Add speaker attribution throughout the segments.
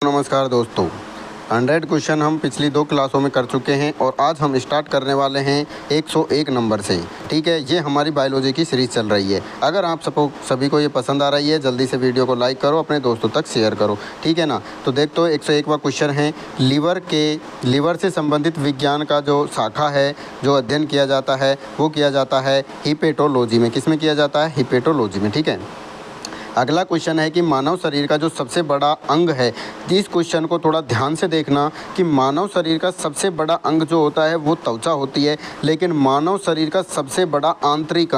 Speaker 1: नमस्कार दोस्तों, 100 क्वेश्चन हम पिछली 2 क्लासों में कर चुके हैं और आज हम स्टार्ट करने वाले हैं 101 नंबर से। ठीक है, ये हमारी बायोलॉजी की सीरीज़ चल रही है। अगर आप सभी को ये पसंद आ रही है, जल्दी से वीडियो को लाइक करो, अपने दोस्तों तक शेयर करो। ठीक है ना। तो देख तो 101वां क्वेश्चन है, लीवर से संबंधित विज्ञान का जो शाखा है, जो अध्ययन किया जाता है, वो किया जाता है हिपेटोलॉजी में। किस में किया जाता है? हिपेटोलॉजी में। ठीक है। अगला क्वेश्चन है कि मानव शरीर का जो सबसे बड़ा अंग है, इस क्वेश्चन को थोड़ा ध्यान से देखना कि मानव शरीर का सबसे बड़ा अंग जो होता है वो त्वचा होती है, लेकिन मानव शरीर का सबसे बड़ा आंतरिक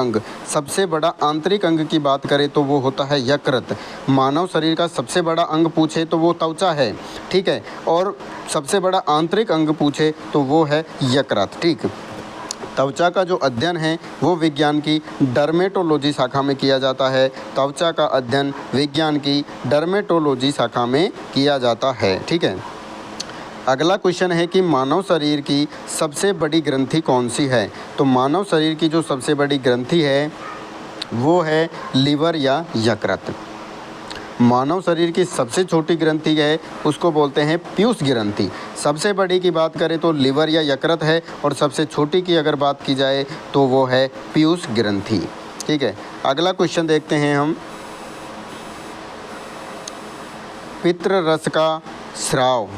Speaker 1: अंग की बात करें तो वो होता है यकृत। मानव शरीर का सबसे बड़ा अंग पूछे तो वो त्वचा है, ठीक है, और सबसे बड़ा आंतरिक अंग पूछे तो वो है यकृत। ठीक। त्वचा का जो अध्ययन है वो विज्ञान की डर्मेटोलॉजी शाखा में किया जाता है। त्वचा का अध्ययन विज्ञान की डर्मेटोलॉजी शाखा में किया जाता है। ठीक है। अगला क्वेश्चन है कि मानव शरीर की सबसे बड़ी ग्रंथि कौन सी है? तो मानव शरीर की जो सबसे बड़ी ग्रंथि है वो है लीवर या यकृत। मानव शरीर की सबसे छोटी ग्रंथि है उसको बोलते हैं पीयूष ग्रंथि। सबसे बड़ी की बात करें तो लीवर या यकृत है, और सबसे छोटी की अगर बात की जाए तो वो है पीयूष ग्रंथि। ठीक है। अगला क्वेश्चन देखते हैं हम, पित्र रस का स्राव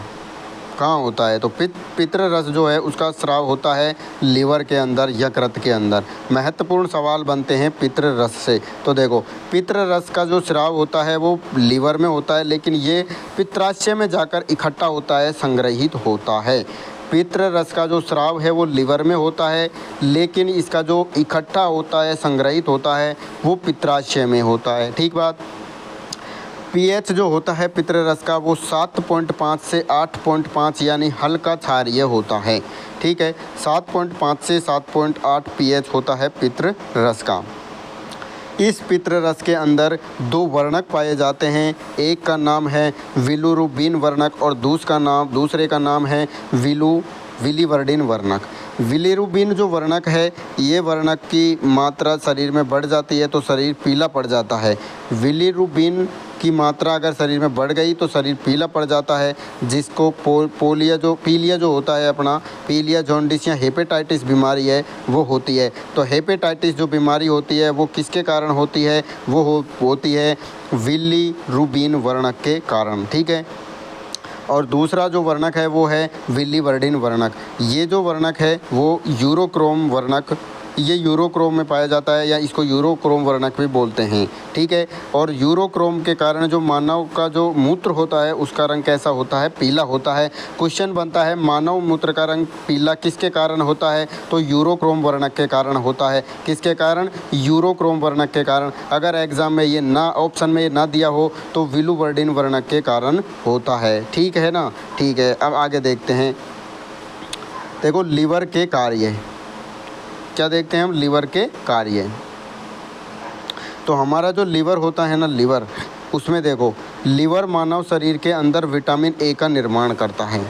Speaker 1: कहाँ होता है? तो पित्र रस जो है उसका स्राव होता है लीवर के अंदर, यकृत के अंदर। महत्वपूर्ण सवाल बनते हैं पित्र रस से। तो देखो, पित्र रस का जो स्राव होता है वो लीवर में होता है, लेकिन ये पित्राशय में जाकर इकट्ठा होता है, संग्रहित होता है। पित्र रस का जो स्राव है वो लीवर में होता है, लेकिन इसका जो इकट्ठा होता है, संग्रहित होता है, वो पित्राशय में होता है। ठीक बात। पीएच जो होता है पित्र रस का वो 7.5 से 8.5 यानी हल्का क्षारीय होता है। ठीक है। 7.5 से 7.8 पीएच होता है पित्र रस का। इस पित्र रस के अंदर 2 वर्णक पाए जाते हैं। एक का नाम है बिलिरुबिन वर्णक और दूसरे का नाम है बिलिवर्डिन वर्णक। बिलिरुबिन जो वर्णक है, ये वर्णक की मात्रा शरीर में बढ़ जाती है तो शरीर पीला पड़ जाता है। बिलिरुबिन की मात्रा अगर शरीर में बढ़ गई तो शरीर पीला पड़ जाता है, जिसको पीलिया जो होता है अपना, पीलिया जॉन्डिस या हेपेटाइटिस बीमारी है वो होती है। तो हेपेटाइटिस जो बीमारी होती है वो किसके कारण होती है? वो होती है बिलिरुबिन वर्णक के कारण। ठीक है। और दूसरा जो वर्णक है वो है बिलिवर्डिन वर्णक। ये जो वर्णक है वो यूरोक्रोम वर्णक, ये यूरोक्रोम में पाया जाता है, या इसको यूरोक्रोम वर्णक भी बोलते हैं। ठीक है। और यूरोक्रोम के कारण जो मानव का जो मूत्र होता है उसका रंग कैसा होता है? पीला होता है। क्वेश्चन बनता है, मानव मूत्र का रंग पीला किसके कारण होता है? तो यूरोक्रोम वर्णक के कारण होता है। किसके कारण? यूरोक्रोम वर्णक के कारण। अगर एग्जाम में ये ऑप्शन में ये ना दिया हो तो बिलिवर्डिन वर्णक के कारण होता है। ठीक है ना। ठीक है। अब आगे देखते हैं। देखो, लीवर के कार्य क्या देखते हैं हम? लीवर के कार्य। तो हमारा जो लीवर होता है ना, लीवर, उसमें देखो, लीवर मानव शरीर के अंदर विटामिन ए का निर्माण करता है।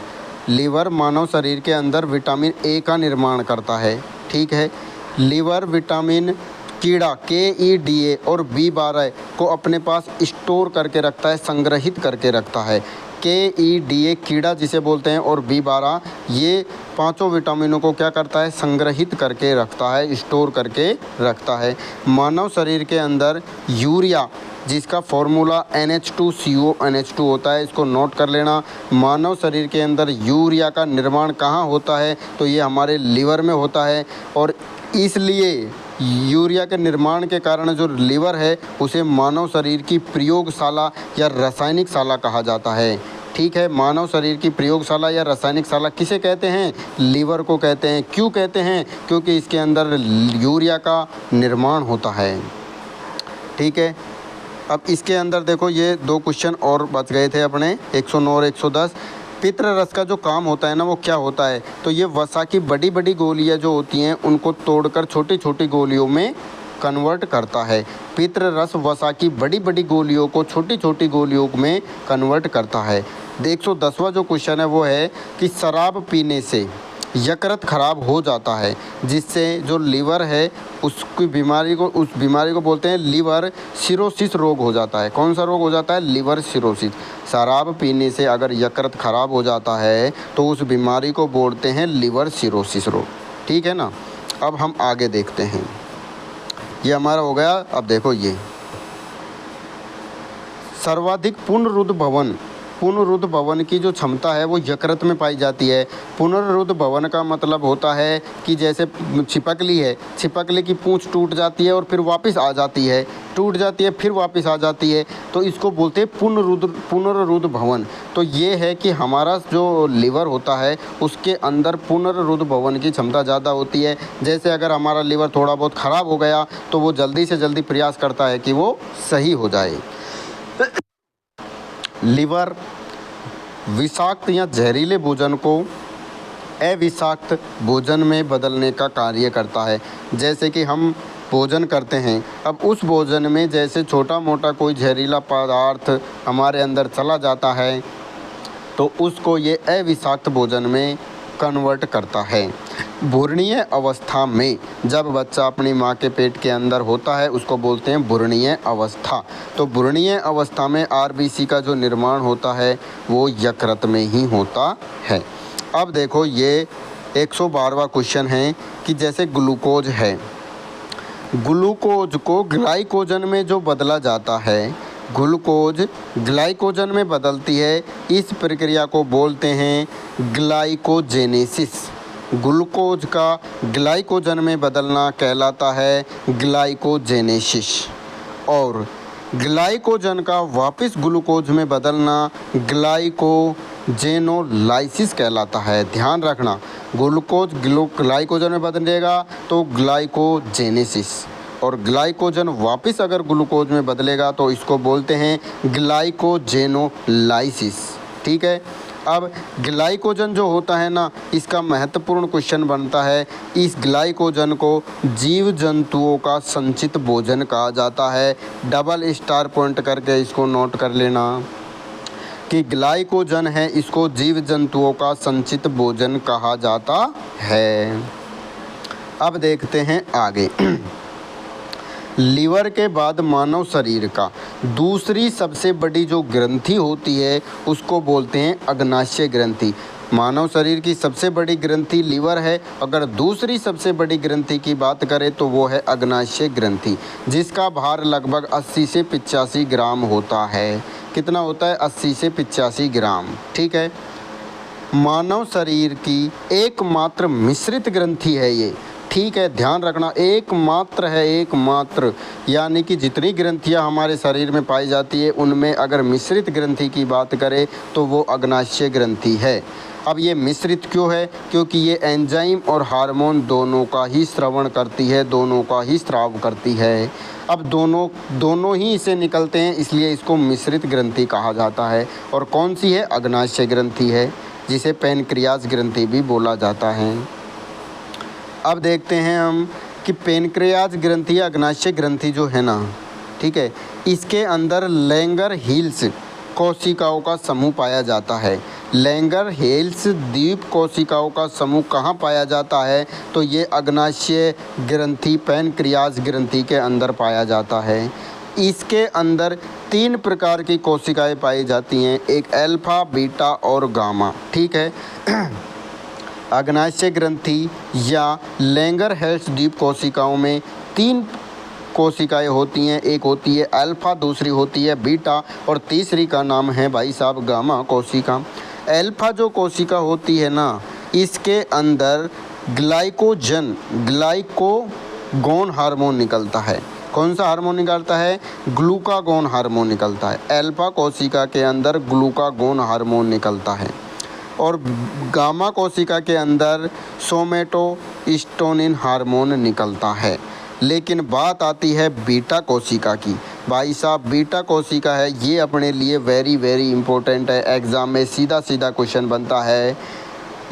Speaker 1: लीवर मानव शरीर के अंदर विटामिन ए का निर्माण करता है। ठीक है। लीवर विटामिन कीड़ा KEDA और B12 को अपने पास स्टोर करके रखता है, संग्रहित करके रखता है। KEDA कीड़ा जिसे बोलते हैं और B12 ये पांचों विटामिनों को क्या करता है? संग्रहित करके रखता है, स्टोर करके रखता है। मानव शरीर के अंदर यूरिया, जिसका फॉर्मूला NH2CONH2 होता है, इसको नोट कर लेना। मानव शरीर के अंदर यूरिया का निर्माण कहाँ होता है? तो ये हमारे लीवर में होता है, और इसलिए यूरिया के निर्माण के कारण जो लीवर है उसे मानव शरीर की प्रयोगशाला या रासायनिक शाला कहा जाता है। ठीक है। मानव शरीर की प्रयोगशाला या रासायनिक शाला किसे कहते हैं? लीवर को कहते हैं। क्यों कहते हैं? क्योंकि इसके अंदर यूरिया का निर्माण होता है। ठीक है। अब इसके अंदर देखो, ये 2 क्वेश्चन और बच गए थे अपने, 109 और 110। पित्र रस का जो काम होता है ना वो क्या होता है? तो ये वसा की बड़ी बड़ी गोलियां जो होती हैं उनको तोड़कर छोटी छोटी गोलियों में कन्वर्ट करता है। पित्र रस वसा की बड़ी बड़ी गोलियों को छोटी छोटी गोलियों में कन्वर्ट करता है। 110वां जो क्वेश्चन है वो है कि शराब पीने से यकृत खराब हो जाता है, जिससे जो लीवर है उसकी बीमारी को उस बीमारी को बोलते हैं लीवर सिरोसिस रोग हो जाता है। कौन सा रोग हो जाता है? Liver cirrhosis. शराब पीने से अगर यकृत खराब हो जाता है तो उस बीमारी को बोलते हैं लीवर सिरोसिस रोग। ठीक है ना। अब हम आगे देखते हैं। ये हमारा हो गया। अब देखो ये सर्वाधिक पुनरुद्ध भवन की जो क्षमता है वो यकृत में पाई जाती है। पुनरुद्ध भवन का मतलब होता है कि जैसे छिपकली है, छिपकली की पूंछ टूट जाती है और फिर वापस आ जाती है, टूट जाती है फिर वापस आ जाती है, तो इसको बोलते हैं पुनरुद्ध भवन। तो ये है कि हमारा जो लीवर होता है उसके अंदर पुनरुद्ध भवन की क्षमता ज़्यादा होती है। जैसे अगर हमारा लीवर थोड़ा बहुत ख़राब हो गया तो वो जल्दी से जल्दी प्रयास करता है कि वो सही हो जाए। लीवर विषाक्त या जहरीले भोजन को अविषाक्त भोजन में बदलने का कार्य करता है। जैसे कि हम भोजन करते हैं, अब उस भोजन में जैसे छोटा मोटा कोई जहरीला पदार्थ हमारे अंदर चला जाता है तो उसको ये अविषाक्त भोजन में कन्वर्ट करता है। भ्रूणीय अवस्था में जब बच्चा अपनी माँ के पेट के अंदर होता है उसको बोलते हैं भ्रूणीय अवस्था। तो भ्रूणीय अवस्था में आरबीसी का जो निर्माण होता है वो यकृत में ही होता है। अब देखो ये 112वां क्वेश्चन है कि जैसे ग्लूकोज है, ग्लूकोज को ग्लाइकोजन में जो बदला जाता है, ग्लूकोज ग्लाइकोजन में बदलती है, इस प्रक्रिया को बोलते हैं ग्लाइकोजेनेसिस। ग्लूकोज का ग्लाइकोजन में बदलना कहलाता है ग्लाइकोजेनेसिस और ग्लाइकोजन का वापस ग्लूकोज में बदलना ग्लाइकोजेनोलाइसिस कहलाता है। ध्यान रखना, ग्लूकोज ग्लाइकोजन में बदलेगा तो ग्लाइकोजेनेसिस और ग्लाइकोजन वापस अगर ग्लूकोज में बदलेगा तो इसको बोलते हैं ग्लाइकोजेनोलाइसिस। ठीक है। अब ग्लाइकोजन जो होता है ना, इसका महत्वपूर्ण क्वेश्चन बनता है, इस ग्लाइकोजन को जीव जंतुओं का संचित भोजन कहा जाता है। डबल स्टार पॉइंट करके इसको नोट कर लेना कि ग्लाइकोजन है, इसको जीव जंतुओं का संचित भोजन कहा जाता है। अब देखते हैं आगे। लीवर के बाद मानव शरीर का दूसरी सबसे बड़ी जो ग्रंथि होती है उसको बोलते हैं अग्नाशय ग्रंथि। मानव शरीर की सबसे बड़ी ग्रंथि लीवर है। अगर दूसरी सबसे बड़ी ग्रंथि की बात करें तो वो है अग्नाशय ग्रंथि, जिसका भार लगभग 80 से 85 ग्राम होता है। कितना होता है? 80 से 85 ग्राम। ठीक है। मानव शरीर की एकमात्र मिश्रित ग्रंथि है ये। ठीक है, ध्यान रखना, एकमात्र है, एकमात्र, यानी कि जितनी ग्रंथियां हमारे शरीर में पाई जाती है उनमें अगर मिश्रित ग्रंथि की बात करें तो वो अग्नाशय ग्रंथि है। अब ये मिश्रित क्यों है? क्योंकि ये एंजाइम और हार्मोन दोनों का ही श्रवण करती है, दोनों का ही स्राव करती है। अब दोनों ही इसे निकलते हैं, इसलिए इसको मिश्रित ग्रंथि कहा जाता है। और कौन सी है? अग्नाशय ग्रंथि है, जिसे पैनक्रियाज ग्रंथि भी बोला जाता है। अब देखते हैं हम कि पैनक्रियाज ग्रंथि या अग्नाशय ग्रंथि जो है ना, ठीक है, इसके अंदर लैंगर-हिल्स कोशिकाओं का समूह पाया जाता है। लैंगर-हिल्स द्वीप कोशिकाओं का समूह कहाँ पाया जाता है? तो ये अग्नाशय ग्रंथि पैनक्रियाज ग्रंथि के अंदर पाया जाता है। इसके अंदर 3 प्रकार की कोशिकाएं पाई जाती हैं, एक अल्फा, बीटा और गामा। ठीक है। अग्नाशय ग्रंथि या लैंगर-हिल्स द्वीप कोशिकाओं में 3 कोशिकाएं होती हैं, एक होती है अल्फा, दूसरी होती है बीटा और तीसरी का नाम है भाई साहब गामा कोशिका। अल्फा जो कोशिका होती है ना, इसके अंदर ग्लाइकोगोन हार्मोन निकलता है। कौन सा हार्मोन निकलता है? ग्लूकागोन हार्मोन निकलता है। अल्फा कोशिका के अंदर ग्लूकागोन हार्मोन निकलता है और गामा कोशिका के अंदर सोमेटोस्टेरोन हार्मोन निकलता है। लेकिन बात आती है बीटा कोशिका की। भाई साहब, बीटा कोशिका है, ये अपने लिए वेरी वेरी इंपॉर्टेंट है। एग्ज़ाम में सीधा सीधा क्वेश्चन बनता है।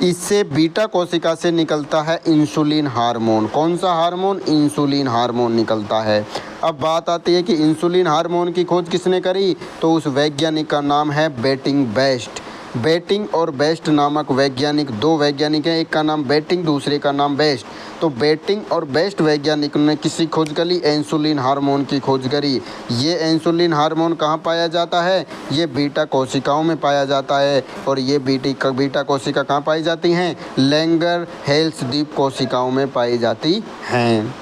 Speaker 1: इससे बीटा कोशिका से निकलता है इंसुलिन हार्मोन। कौन सा हार्मोन? इंसुलिन हार्मोन निकलता है। अब बात आती है कि इंसुलिन हार्मोन की खोज किसने करी? तो उस वैज्ञानिक का नाम है बेटिंग बेस्ट। बेटिंग और बेस्ट नामक वैज्ञानिक, दो वैज्ञानिक हैं, एक का नाम बेटिंग दूसरे का नाम बेस्ट। तो बेटिंग और बेस्ट वैज्ञानिक ने किसी खोज करी, इंसुलिन हार्मोन की खोज करी। ये इंसुलिन हार्मोन कहाँ पाया जाता है, ये बीटा कोशिकाओं में पाया जाता है। और ये बीटा कोशिका कहाँ पाई जाती हैं, लैंगर हेल्स द्वीप कोशिकाओं में पाई जाती हैं।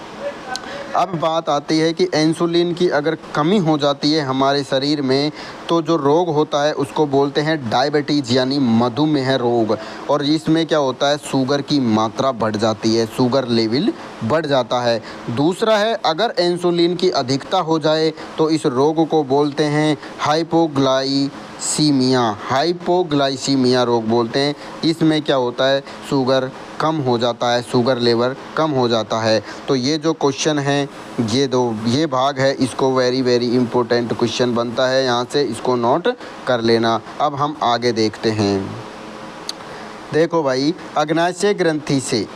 Speaker 1: अब बात आती है कि इंसुलिन की अगर कमी हो जाती है हमारे शरीर में तो जो रोग होता है उसको बोलते हैं डायबिटीज़ यानी मधुमेह रोग। और इसमें क्या होता है, शुगर की मात्रा बढ़ जाती है, शुगर लेवल बढ़ जाता है। दूसरा है, अगर इंसुलिन की अधिकता हो जाए तो इस रोग को बोलते हैं हाइपोग्लाइसीमिया रोग बोलते हैं। इसमें क्या होता है, शुगर कम हो जाता है, शुगर लेवल कम हो जाता है। तो ये जो क्वेश्चन है, ये भाग है, इसको वेरी इम्पोर्टेंट क्वेश्चन बनता है, यहाँ से इसको नोट कर लेना। अब हम आगे देखते हैं। देखो भाई, अग्नाशय ग्रंथि से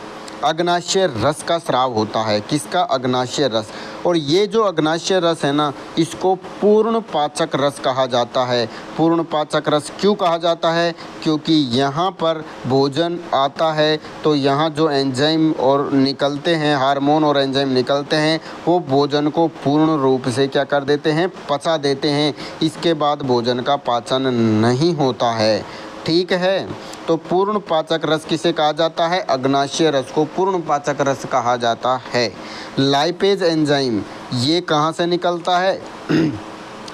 Speaker 1: अग्नाशय रस का स्राव होता है। किसका, अग्नाशय रस। और ये जो अग्नाशय रस है ना, इसको पूर्ण पाचक रस कहा जाता है। पूर्ण पाचक रस क्यों कहा जाता है, क्योंकि यहाँ पर भोजन आता है तो यहाँ जो एंजाइम और निकलते हैं, हार्मोन और एंजाइम निकलते हैं, वो भोजन को पूर्ण रूप से क्या कर देते हैं, पचा देते हैं। इसके बाद भोजन का पाचन नहीं होता है। ठीक है, तो पूर्ण पाचक रस किसे कहा जाता है, अग्नाशय रस को पूर्ण पाचक रस कहा जाता है। लाइपेज एंजाइम ये कहाँ से निकलता है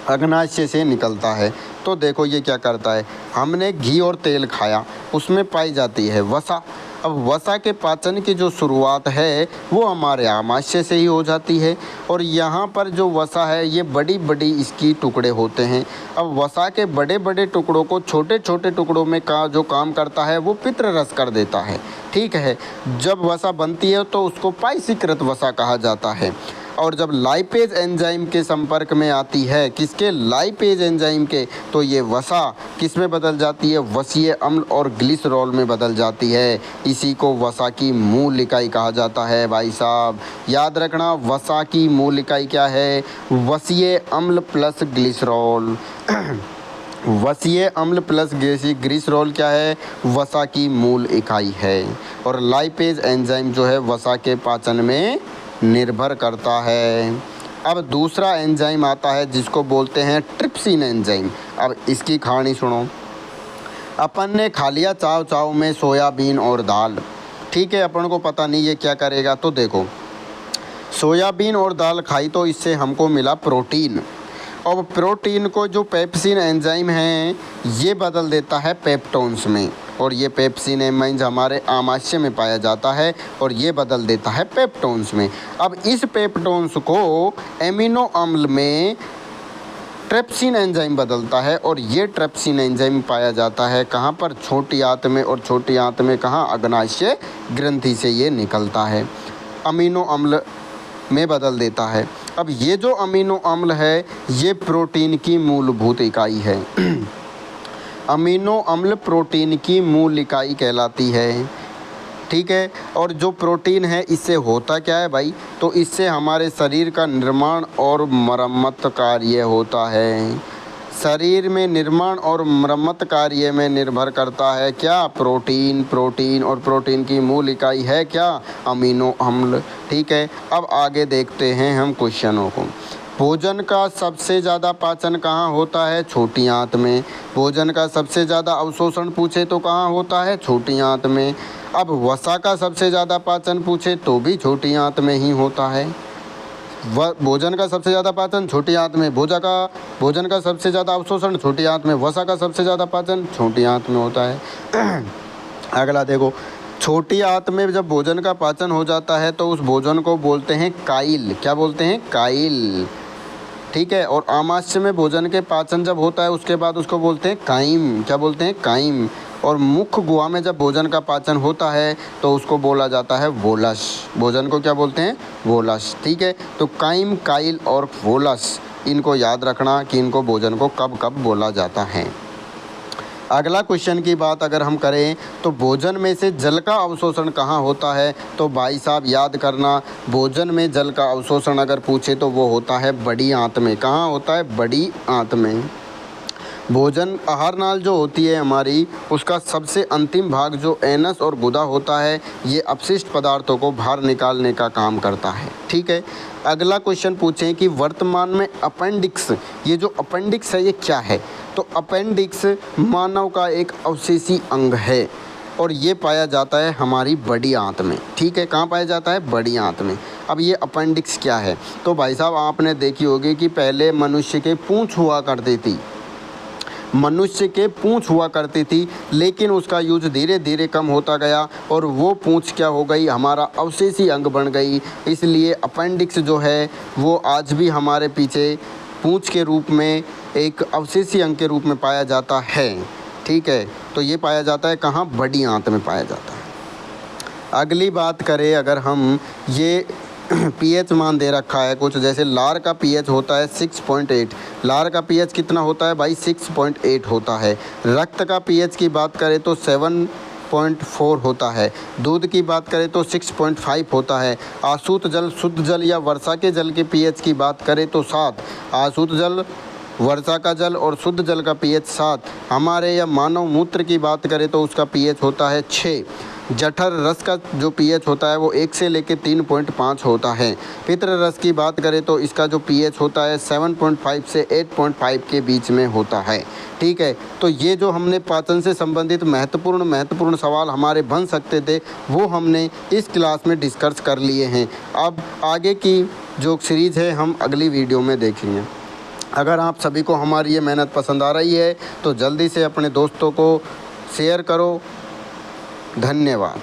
Speaker 1: अग्नाशय से निकलता है। तो देखो ये क्या करता है, हमने घी और तेल खाया, उसमें पाई जाती है वसा। अब वसा के पाचन की जो शुरुआत है वो हमारे आमाशय से ही हो जाती है। और यहाँ पर जो वसा है ये बड़ी इसकी टुकड़े होते हैं। अब वसा के बड़े टुकड़ों को छोटे टुकड़ों में का जो काम करता है वो पित्र रस कर देता है। ठीक है, जब वसा बनती है तो उसको पायसीकृत वसा कहा जाता है। और जब लाइपेज एंजाइम के संपर्क में आती है, किसके, लाइपेज एंजाइम के, तो ये वसा किस में बदल जाती है, वसीय अम्ल और ग्लिसरॉल में बदल जाती है। इसी को वसा की मूल इकाई कहा जाता है। भाई साहब याद रखना, वसा की मूल इकाई क्या है, वसीय अम्ल प्लस ग्लिसरॉल वसीय अम्ल प्लस ग्लिसरॉल क्या है, वसा की मूल इकाई है। और लाइपेज एंजाइम जो है वसा के पाचन में निर्भर करता है। अब दूसरा एंजाइम आता है जिसको बोलते हैं ट्रिप्सिन एंजाइम। अब इसकी कहानी सुनो। अपन ने खा लिया चाव में सोयाबीन और दाल। ठीक है, अपन को पता नहीं ये क्या करेगा। तो देखो, सोयाबीन और दाल खाई तो इससे हमको मिला प्रोटीन। और प्रोटीन को जो पेप्सिन एंजाइम है ये बदल देता है पेप्टोन्स में। और ये पेप्सिन एंजाइम हमारे आमाशय में पाया जाता है और ये बदल देता है पेप्टोन्स में। अब इस पेप्टोन्स को एमिनो अम्ल में ट्रिप्सिन एंजाइम बदलता है। और ये ट्रिप्सिन एंजाइम पाया जाता है कहाँ पर, छोटी आंत में। और छोटी आंत में कहाँ, अग्नाशय ग्रंथि से ये निकलता है, अमीनो अम्ल में बदल देता है। अब ये जो अमीनो अम्ल है ये प्रोटीन की मूलभूत इकाई है अमीनो अम्ल प्रोटीन की मूल इकाई कहलाती है। ठीक है, और जो प्रोटीन है इससे होता क्या है भाई, तो इससे हमारे शरीर का निर्माण और मरम्मत कार्य होता है। शरीर में निर्माण और मरम्मत कार्य में निर्भर करता है क्या, प्रोटीन। और प्रोटीन की मूल इकाई है क्या, अमीनो अम्ल। ठीक है, अब आगे देखते हैं हम क्वेश्चनों को। भोजन का सबसे ज़्यादा पाचन कहाँ होता है, छोटी आंत में। भोजन का सबसे ज़्यादा अवशोषण पूछे तो कहाँ होता है, छोटी आंत में। अब वसा का सबसे ज़्यादा पाचन पूछे तो भी छोटी आंत में ही होता है। भोजन का सबसे ज़्यादा पाचन छोटी आंत में, भोजन का सबसे ज़्यादा अवशोषण छोटी आंत में, वसा का सबसे ज़्यादा पाचन छोटी आंत में होता है। अगला देखो, छोटी आंत में जब भोजन का पाचन हो जाता है तो उस भोजन को बोलते हैं काइल। क्या बोलते हैं, काइल। ठीक है, और आमाशय में भोजन के पाचन जब होता है उसके बाद उसको बोलते हैं काइम। क्या बोलते हैं, काइम। और मुख्य गुहा में जब भोजन का पाचन होता है तो उसको बोला जाता है वोलस। भोजन को क्या बोलते हैं, वोलस। ठीक है, तो काइम, काइल और वोलस, इनको याद रखना कि इनको भोजन को कब कब बोला जाता है। अगला क्वेश्चन की बात अगर हम करें तो भोजन में से जल का अवशोषण कहाँ होता है, तो भाई साहब याद करना, भोजन में जल का अवशोषण अगर पूछे तो वो होता है बड़ी आंत में। कहाँ होता है, बड़ी आंत में। भोजन आहार नाल जो होती है हमारी, उसका सबसे अंतिम भाग जो एनस और गुदा होता है, ये अपशिष्ट पदार्थों को बाहर निकालने का काम करता है। ठीक है, अगला क्वेश्चन पूछें कि वर्तमान में अपेंडिक्स, ये जो अपेंडिक्स है ये क्या है? तो अपेंडिक्स मानव का एक अवशेषी अंग है और ये पाया जाता है हमारी बड़ी आंत में। ठीक है, कहाँ पाया जाता है? बड़ी आंत में। अब ये अपेंडिक्स क्या है? तो भाई साहब आपने देखी होगी कि पहले मनुष्य के पूँछ हुआ करती थी, मनुष्य के पूँछ हुआ करती थी, लेकिन उसका यूज धीरे धीरे कम होता गया और वो पूँछ क्या हो गई? हमारा अवशेषी अंग बन गई। इसलिए अपेंडिक्स जो है वो आज भी हमारे पीछे पूँछ के रूप में एक अवशेषी अंग के रूप में पाया जाता है। ठीक है, तो ये पाया जाता है कहाँ? बड़ी आंत में पाया जाता है। अगली बात करें अगर हम, ये पीएच मान दे रखा है कुछ, जैसे लार का पीएच होता है 6.8। लार का पीएच कितना होता है भाई? 6.8 होता है। रक्त का पीएच की बात करें तो 7.4 होता है। दूध की बात करें तो 6.5 होता है। आशुत जल, शुद्ध जल या वर्षा के जल के पीएच की बात करें तो 7। आशुत जल, वर्षा का जल और शुद्ध जल का पीएच 7। हमारे या मानव मूत्र की बात करें तो उसका पीएच होता है 6। जठर रस का जो पीएच होता है वो 1 से लेकर 3.5 होता है। पित्र रस की बात करें तो इसका जो पीएच होता है 7.5 से 8.5 के बीच में होता है। ठीक है, तो ये जो हमने पाचन से संबंधित महत्वपूर्ण सवाल हमारे बन सकते थे वो हमने इस क्लास में डिस्कस कर लिए हैं। अब आगे की जो सीरीज़ है हम अगली वीडियो में देखेंगे। अगर आप सभी को हमारी ये मेहनत पसंद आ रही है तो जल्दी से अपने दोस्तों को शेयर करो। धन्यवाद।